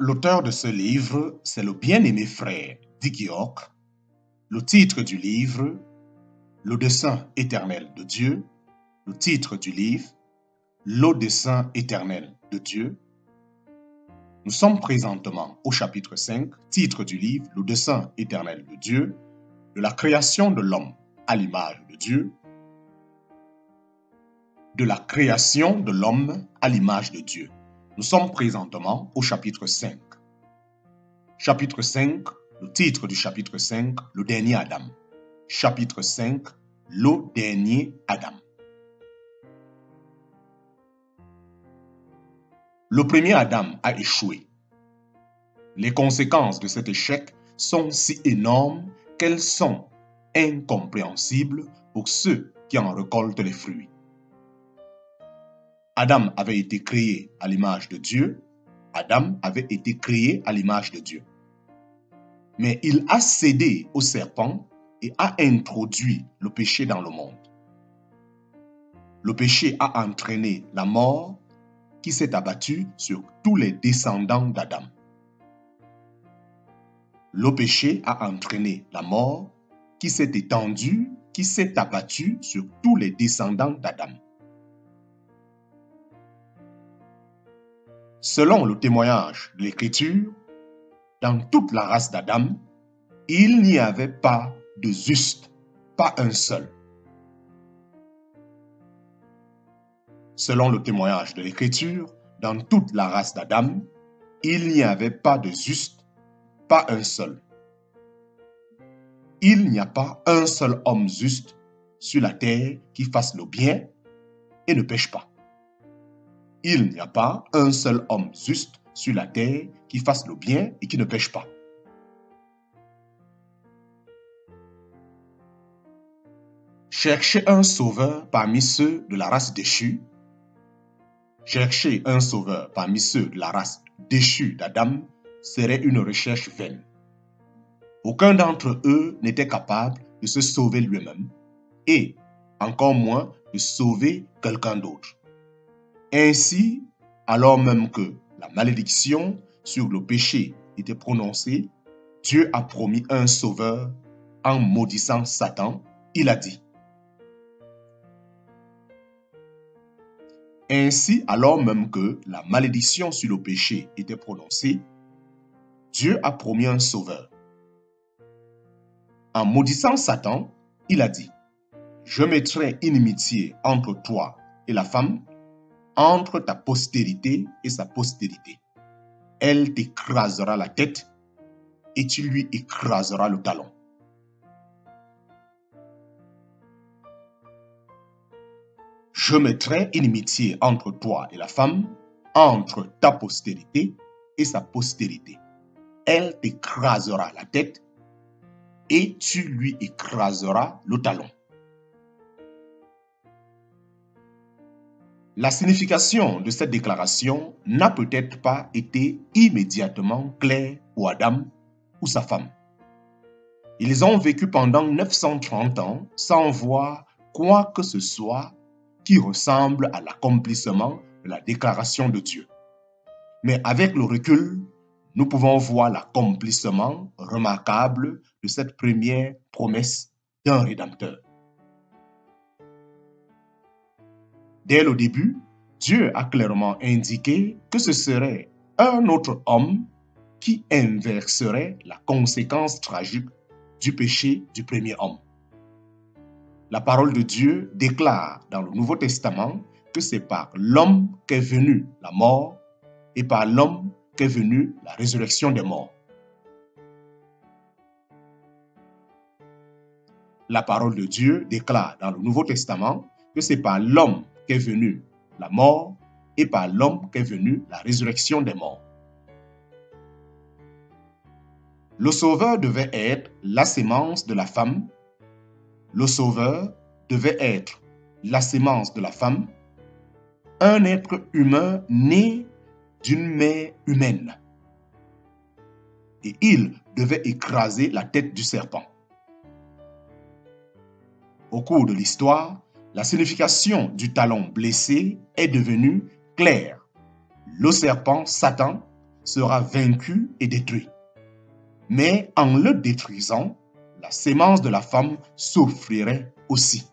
L'auteur de ce livre, c'est le bien-aimé frère Dick York. Le titre du livre, Le dessein éternel de Dieu. Le titre du livre, Le dessein éternel de Dieu. Nous sommes présentement au chapitre 5, titre du livre, Le dessein éternel de Dieu, de la création de l'homme à l'image de Dieu. De la création de l'homme à l'image de Dieu. Nous sommes présentement au chapitre 5. Chapitre 5, le titre du chapitre 5, le dernier Adam. Chapitre 5, le dernier Adam. Le premier Adam a échoué. Les conséquences de cet échec sont si énormes qu'elles sont incompréhensibles pour ceux qui en récoltent les fruits. Adam avait été créé à l'image de Dieu. Adam avait été créé à l'image de Dieu. Mais il a cédé au serpent et a introduit le péché dans le monde. Le péché a entraîné la mort qui s'est abattue sur tous les descendants d'Adam. Le péché a entraîné la mort qui s'est étendue, qui s'est abattue sur tous les descendants d'Adam. Selon le témoignage de l'Écriture, dans toute la race d'Adam, il n'y avait pas de juste, pas un seul. Selon le témoignage de l'Écriture, dans toute la race d'Adam, il n'y avait pas de juste, pas un seul. Il n'y a pas un seul homme juste sur la terre qui fasse le bien et ne pêche pas. Il n'y a pas un seul homme juste sur la terre qui fasse le bien et qui ne pêche pas. Cherchez un sauveur parmi ceux de la race déchue. Chercher un sauveur parmi ceux de la race déchue d'Adam serait une recherche vaine. Aucun d'entre eux n'était capable de se sauver lui-même et encore moins de sauver quelqu'un d'autre. Ainsi, alors même que la malédiction sur le péché était prononcée, Dieu a promis un sauveur en maudissant Satan. Il a dit: Ainsi, alors même que la malédiction sur le péché était prononcée, Dieu a promis un sauveur. En maudissant Satan, il a dit: Je mettrai inimitié entre toi et la femme, entre ta postérité et sa postérité. Elle t'écrasera la tête et tu lui écraseras le talon. Je mettrai inimitié entre toi et la femme, entre ta postérité et sa postérité. Elle t'écrasera la tête et tu lui écraseras le talon. La signification de cette déclaration n'a peut-être pas été immédiatement claire pour Adam ou sa femme. Ils ont vécu pendant 930 ans sans voir quoi que ce soit qui ressemble à l'accomplissement de la déclaration de Dieu. Mais avec le recul, nous pouvons voir l'accomplissement remarquable de cette première promesse d'un Rédempteur. Dès le début, Dieu a clairement indiqué que ce serait un autre homme qui inverserait la conséquence tragique du péché du premier homme. La parole de Dieu déclare dans le Nouveau Testament que c'est par l'homme qu'est venue la mort et par l'homme qu'est venue la résurrection des morts. La parole de Dieu déclare dans le Nouveau Testament que c'est par l'homme qu'est venue la mort et par l'homme qu'est venue la résurrection des morts. Le Sauveur devait être la sémence de la femme. Le Sauveur devait être la sémence de la femme, un être humain né d'une mère humaine. Et il devait écraser la tête du serpent. Au cours de l'histoire, la signification du talon blessé est devenue claire. Le serpent, Satan, sera vaincu et détruit. Mais en le détruisant, la sémence de la femme souffrirait aussi.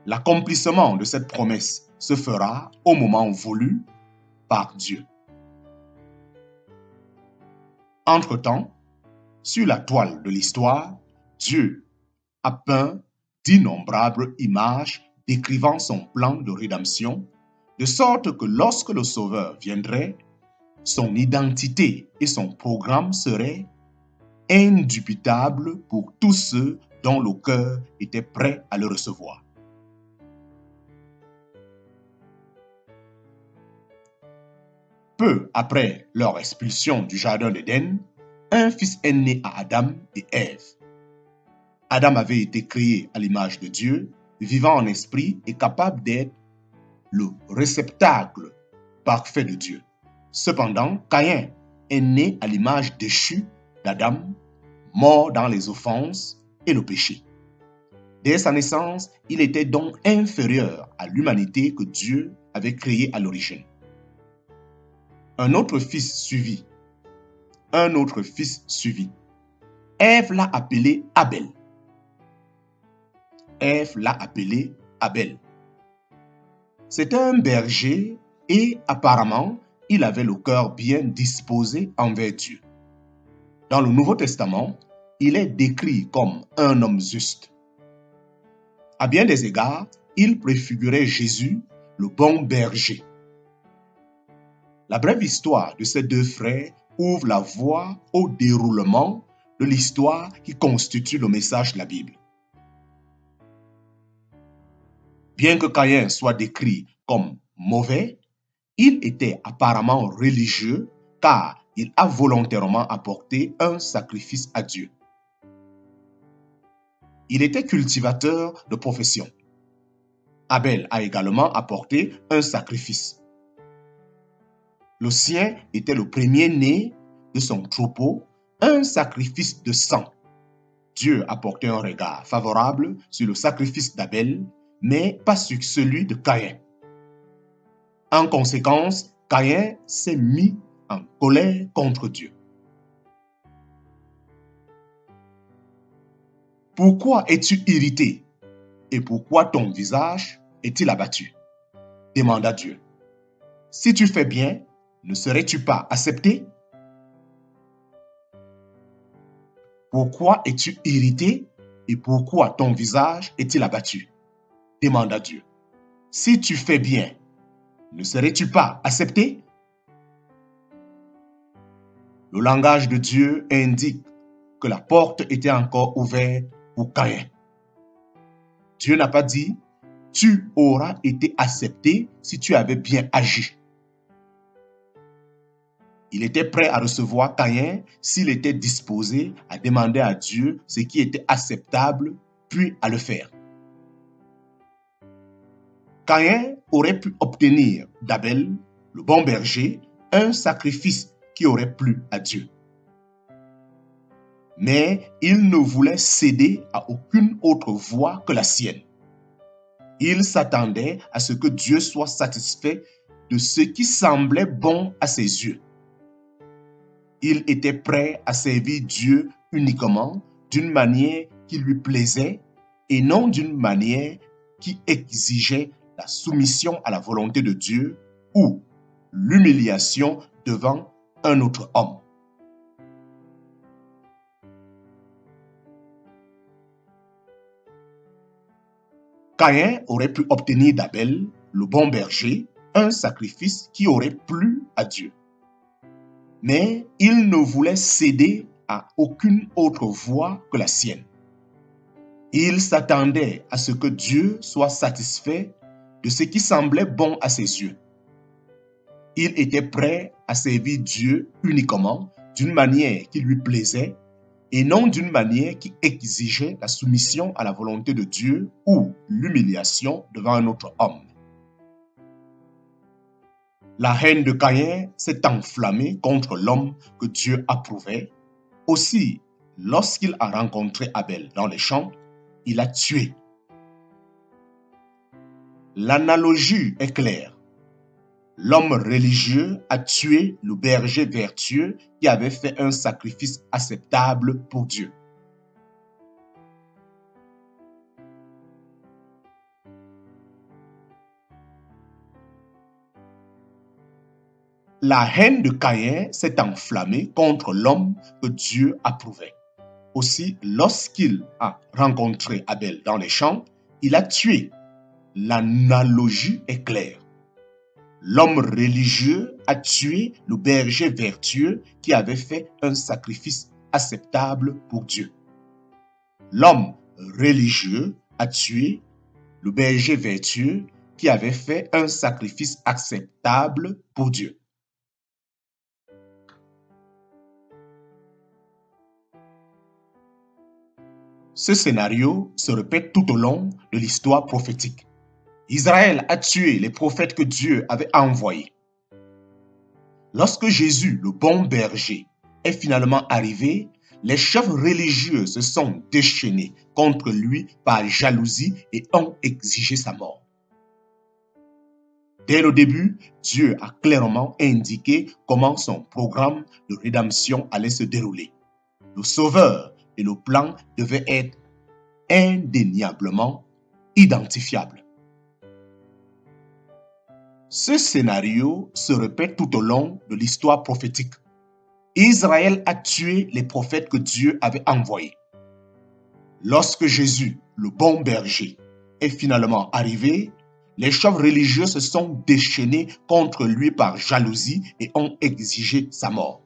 L'accomplissement de cette promesse se fera au moment voulu par Dieu. Entre-temps, sur la toile de l'histoire, Dieu a peint d'innombrables images décrivant son plan de rédemption, de sorte que lorsque le Sauveur viendrait, son identité et son programme seraient indubitables pour tous ceux dont le cœur était prêt à le recevoir. Peu après leur expulsion du jardin d'Éden, un fils est né à Adam et Ève. Adam avait été créé à l'image de Dieu, vivant en esprit et capable d'être le réceptacle parfait de Dieu. Cependant, Caïn est né à l'image déchue d'Adam, mort dans les offenses et le péché. Dès sa naissance, il était donc inférieur à l'humanité que Dieu avait créée à l'origine. Un autre fils suivit. Ève l'a appelé Abel. C'était un berger et apparemment, il avait le cœur bien disposé envers Dieu. Dans le Nouveau Testament, il est décrit comme un homme juste. À bien des égards, il préfigurait Jésus, le bon berger. La brève histoire de ces deux frères ouvre la voie au déroulement de l'histoire qui constitue le message de la Bible. Bien que Caïn soit décrit comme mauvais, il était apparemment religieux car il a volontairement apporté un sacrifice à Dieu. Il était cultivateur de profession. Abel a également apporté un sacrifice. Le sien était le premier-né de son troupeau, un sacrifice de sang. Dieu a porté un regard favorable sur le sacrifice d'Abel, mais pas sur celui de Caïn. En conséquence, Caïn s'est mis en colère contre Dieu. Pourquoi es-tu irrité et pourquoi ton visage est-il abattu? Demanda Dieu. Si tu fais bien, ne serais-tu pas accepté? Pourquoi es-tu irrité et pourquoi ton visage est-il abattu? Demanda Dieu. Si tu fais bien, ne serais-tu pas accepté? Le langage de Dieu indique que la porte était encore ouverte pour Caïn. Dieu n'a pas dit « tu auras été accepté si tu avais bien agi ». Il était prêt à recevoir Caïn s'il était disposé à demander à Dieu ce qui était acceptable, puis à le faire. Caïn aurait pu obtenir d'Abel, le bon berger, un sacrifice qui aurait plu à Dieu. Mais il ne voulait céder à aucune autre voie que la sienne. Il s'attendait à ce que Dieu soit satisfait de ce qui semblait bon à ses yeux. Il était prêt à servir Dieu uniquement d'une manière qui lui plaisait et non d'une manière qui exigeait la soumission à la volonté de Dieu ou l'humiliation devant un autre homme. Caïn aurait pu obtenir d'Abel, le bon berger, un sacrifice qui aurait plu à Dieu. Mais il ne voulait céder à aucune autre voie que la sienne. Il s'attendait à ce que Dieu soit satisfait de ce qui semblait bon à ses yeux. Il était prêt à servir Dieu uniquement d'une manière qui lui plaisait et non d'une manière qui exigeait la soumission à la volonté de Dieu ou l'humiliation devant un autre homme. La haine de Caïn s'est enflammée contre l'homme que Dieu approuvait. Aussi, lorsqu'il a rencontré Abel dans les champs, il a tué. L'analogie est claire. L'homme religieux a tué le berger vertueux qui avait fait un sacrifice acceptable pour Dieu. La haine de Caïn s'est enflammée contre l'homme que Dieu approuvait. Aussi, lorsqu'il a rencontré Abel dans les champs, il a tué. L'analogie est claire. L'homme religieux a tué le berger vertueux qui avait fait un sacrifice acceptable pour Dieu. L'homme religieux a tué le berger vertueux qui avait fait un sacrifice acceptable pour Dieu. Ce scénario se répète tout au long de l'histoire prophétique. Israël a tué les prophètes que Dieu avait envoyés. Lorsque Jésus, le bon berger, est finalement arrivé, les chefs religieux se sont déchaînés contre lui par jalousie et ont exigé sa mort. Dès le début, Dieu a clairement indiqué comment son programme de rédemption allait se dérouler. Le Sauveur et le plan devaient être indéniablement identifiables. Ce scénario se répète tout au long de l'histoire prophétique. Israël a tué les prophètes que Dieu avait envoyés. Lorsque Jésus, le bon berger, est finalement arrivé, les chefs religieux se sont déchaînés contre lui par jalousie et ont exigé sa mort.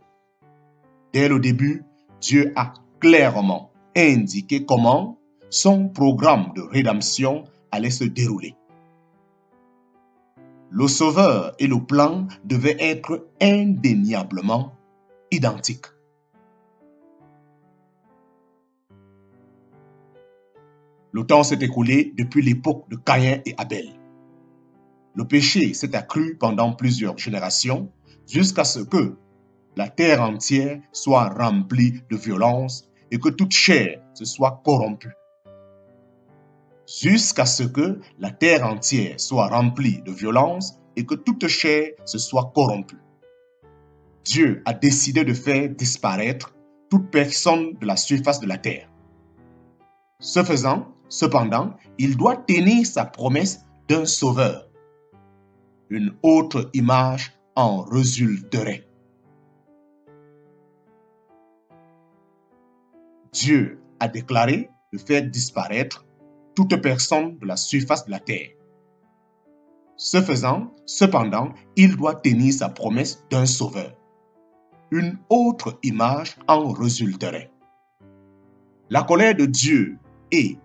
Dès le début, Dieu a clairement indiqué comment son programme de rédemption allait se dérouler. Le Sauveur et le plan devaient être indéniablement identiques. Le temps s'est écoulé depuis l'époque de Caïn et Abel. Le péché s'est accru pendant plusieurs générations jusqu'à ce que la terre entière soit remplie de violence et que toute chair se soit corrompue. Jusqu'à ce que la terre entière soit remplie de violence et que toute chair se soit corrompue. Dieu a décidé de faire disparaître toute personne de la surface de la terre. Ce faisant, cependant, il doit tenir sa promesse d'un sauveur. Une autre image en résulterait. Dieu a déclaré de faire disparaître toute personne de la surface de la terre. Ce faisant, cependant, il doit tenir sa promesse d'un sauveur. Une autre image en résulterait. La colère de Dieu et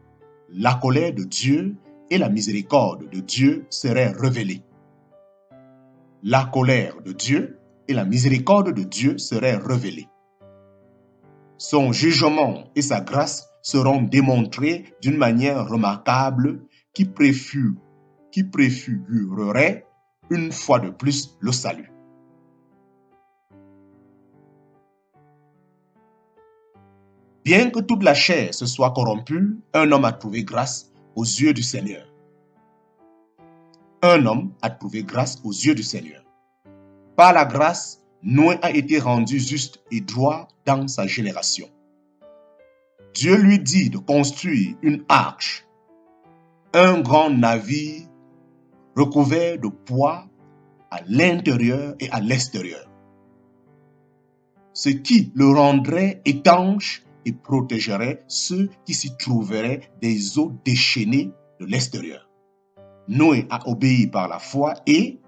la miséricorde de Dieu seraient révélées. La colère de Dieu et la miséricorde de Dieu seraient révélées. Son jugement et sa grâce seront démontrés d'une manière remarquable qui préfigurerait une fois de plus le salut. Bien que toute la chair se soit corrompue, un homme a trouvé grâce aux yeux du Seigneur. Un homme a trouvé grâce aux yeux du Seigneur. Par la grâce, Noé a été rendu juste et droit dans sa génération. Dieu lui dit de construire une arche, un grand navire recouvert de poids à l'intérieur et à l'extérieur, ce qui le rendrait étanche et protégerait ceux qui s'y trouveraient des eaux déchaînées de l'extérieur. Noé a obéi par la foi et,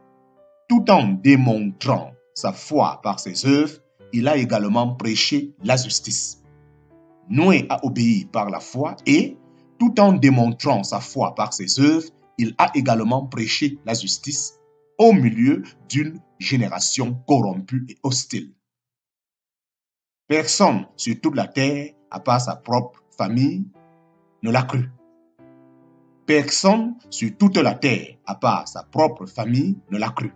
tout en démontrant sa foi par ses œuvres, il a également prêché la justice. Noé a obéi par la foi et, tout en démontrant sa foi par ses œuvres, il a également prêché la justice au milieu d'une génération corrompue et hostile. Personne sur toute la terre, à part sa propre famille, ne l'a cru. Personne sur toute la terre, à part sa propre famille, ne l'a cru.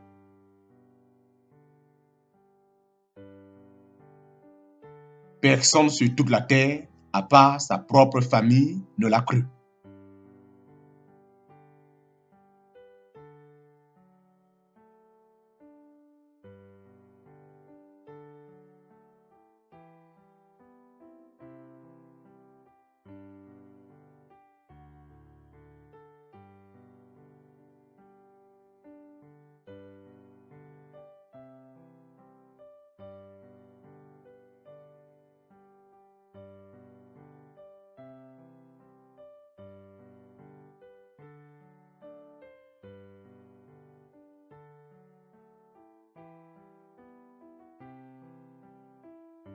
Personne sur toute la terre, à part sa propre famille, ne l'a cru.